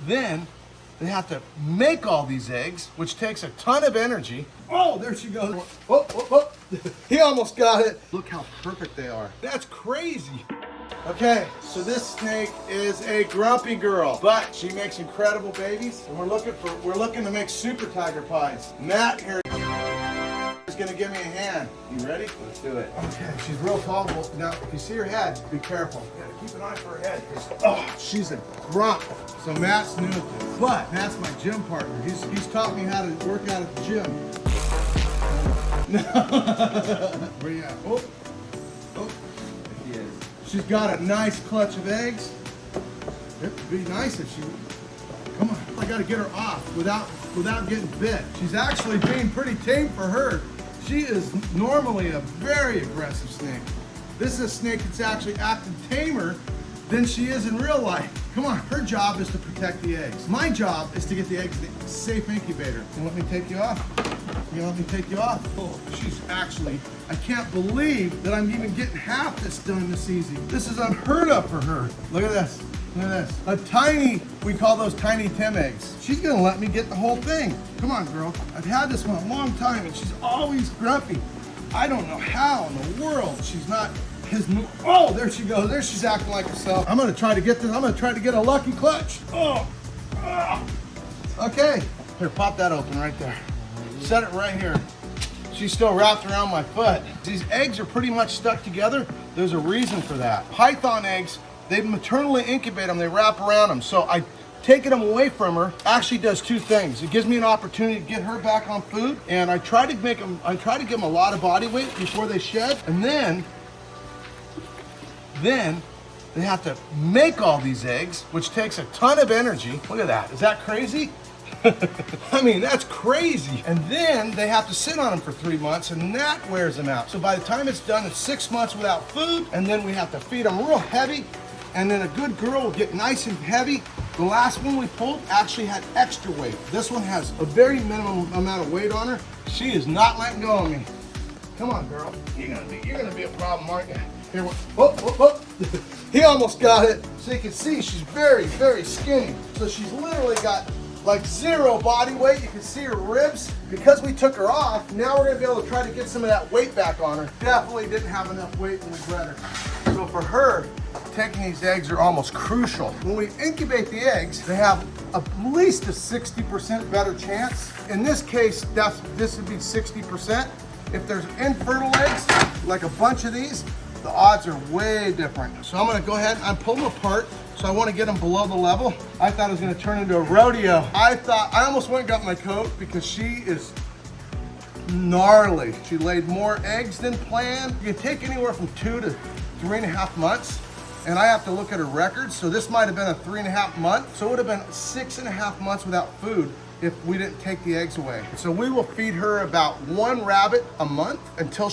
Then they have to make all these eggs, which takes a ton of energy. Oh, there she goes. Oh, oh, oh. He almost got it. Look how perfect they are. That's crazy. Okay, so this snake is a grumpy girl, but she makes incredible babies, and we're looking to make super tiger pies. Matt here is gonna give me a hand. You ready? Let's do it. Okay, she's real tall. Now, if you see her head, be careful. You gotta keep an eye for her head. Oh, she's a grump. So Matt's new at this, but Matt's my gym partner. He's taught me how to work out at the gym. Where you at? Oh, oh. He is. She's got a nice clutch of eggs. It'd be nice if she, come on, I gotta get her off without getting bit. She's actually being pretty tame for her. She is normally a very aggressive snake. This is a snake that's actually acting tamer than she is in real life. Come on, her job is to protect the eggs. My job is to get the eggs in a safe incubator. You let me take you off? You let me take you off? Oh, she's actually, I can't believe that I'm even getting half this done this easy. This is unheard of for her. Look at this, look at this. A tiny, we call those tiny Tim eggs. She's gonna let me get the whole thing. Come on, girl. I've had this one a long time and she's always grumpy. I don't know how in the world she's not his new. Oh, there she goes. There she's acting like herself. I'm gonna try to get this. I'm gonna try to get a lucky clutch. Oh, okay. Here, pop that open right there. Set it right here. She's still wrapped around my foot. These eggs are pretty much stuck together. There's a reason for that. Python eggs, they maternally incubate them. They wrap around them. So I taking them away from her actually does two things. It gives me an opportunity to get her back on food, and I try to give them a lot of body weight before they shed, and then they have to make all these eggs, which takes a ton of energy. Look at that. Is that crazy? I mean, that's crazy. And then they have to sit on them for 3 months, and that wears them out. So by the time it's done, it's 6 months without food, and then we have to feed them real heavy, and then a good girl will get nice and heavy. The last one we pulled actually had extra weight. This one has a very minimum amount of weight on her. She is not letting go of me. Come on, girl. You're gonna be a problem, aren't you? Here, whoop, whoop, whoop. He almost got it. So you can see she's very, very skinny. So she's literally got like 0 body weight. You can see her ribs. Because we took her off, now we're gonna be able to try to get some of that weight back on her. Definitely didn't have enough weight when we bred her. So for her, taking these eggs are almost crucial. When we incubate the eggs, they have at least a 60% better chance. In this case, this would be 60%. If there's infertile eggs, like a bunch of these, the odds are way different. So I'm gonna go ahead and pull them apart. So I wanna get them below the level. I thought it was gonna turn into a rodeo. I almost went and got my coat because she is gnarly. She laid more eggs than planned. You can take anywhere from 2 to 3.5 months. And I have to look at her records. So this might've been a 3.5 month. So it would have been 6.5 months without food if we didn't take the eggs away. So we will feed her about 1 rabbit a month until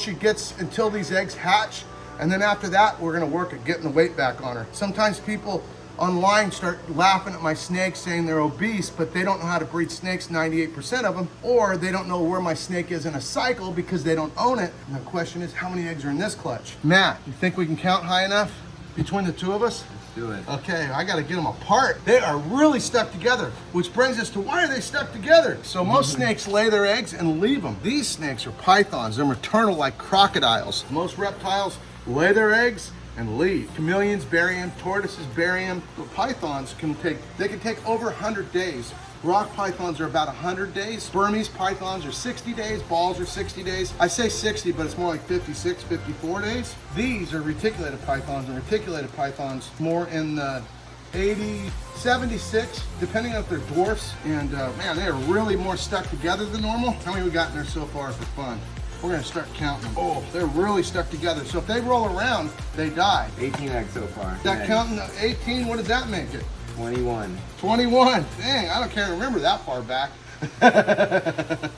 these eggs hatch. And then after that, we're gonna work at getting the weight back on her. Sometimes people online start laughing at my snakes saying they're obese, but they don't know how to breed snakes, 98% of them, or they don't know where my snake is in a cycle because they don't own it. And the question is, how many eggs are in this clutch? Matt, you think we can count high enough between the two of us? Do it. Okay, I gotta get them apart. They are really stuck together, which brings us to why are they stuck together? So most snakes lay their eggs and leave them. These snakes are pythons. They're maternal like crocodiles. Most reptiles lay their eggs and leave. Chameleons bury them, tortoises bury them. But pythons can take over 100 days. Rock pythons are about 100 days. Burmese pythons are 60 days. Balls are 60 days. I say 60, but it's more like 56, 54 days. These are reticulated pythons, and reticulated pythons more in the 80, 76, depending on if they're dwarfs. And man, they are really more stuck together than normal. How many we got in there so far for fun? We're gonna start counting them. Oh, they're really stuck together. So if they roll around, they die. 18 eggs so far. That counting 18, what does that make it? 21. 21. Dang, I can't remember that far back.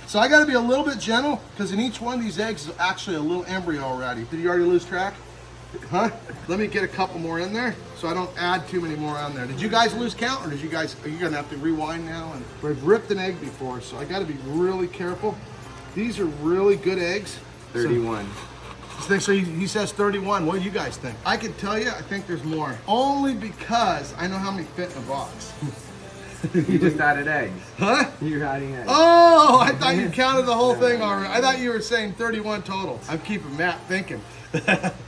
So I gotta be a little bit gentle because in each one of these eggs is actually a little embryo already. Did you already lose track? Huh? Let me get a couple more in there so I don't add too many more on there. Did you guys lose count, or are you gonna have to rewind now? And we've ripped an egg before, so I gotta be really careful. These are really good eggs. 31. So he says 31. What do you guys think? I can tell you, I think there's more. Only because I know how many fit in a box. You just added eggs. Huh? You're adding eggs. Oh, I thought you counted the whole thing already. I thought you were saying 31 total. I'm keeping Matt thinking.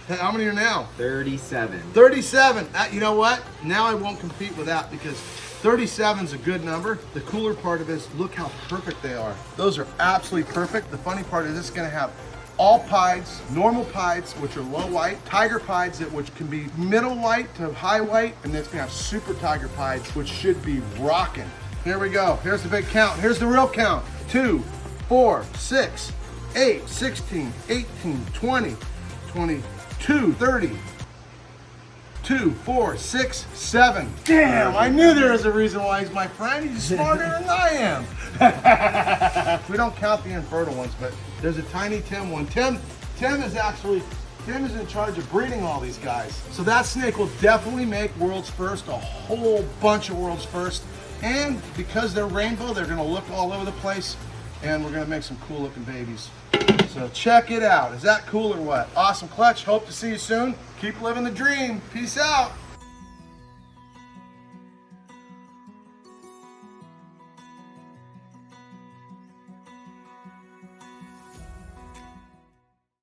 How many are now? 37. 37. You know what? Now I won't compete with that because 37 is a good number. The cooler part of it is look how perfect they are. Those are absolutely perfect. The funny part is this is going to have all pieds, normal pieds, which are low white, tiger pieds, which can be middle white to high white, and then it's going to have super tiger pieds, which should be rocking. Here we go. Here's the big count. Here's the real count. 2, 4, 6, 8, 16, 18, 20, 22, 30. 2, 4, 6, 7. Damn, I knew there was a reason why he's my friend. He's smarter than I am. We don't count the infertile ones, but there's a tiny Tim one. Tim is in charge of breeding all these guys. So that snake will definitely make world's first, a whole bunch of world's first. And because they're rainbow, they're gonna look all over the place, and we're gonna make some cool looking babies. So check it out. Is that cool or what? Awesome Clutch. Hope to see you soon. Keep living the dream. Peace out.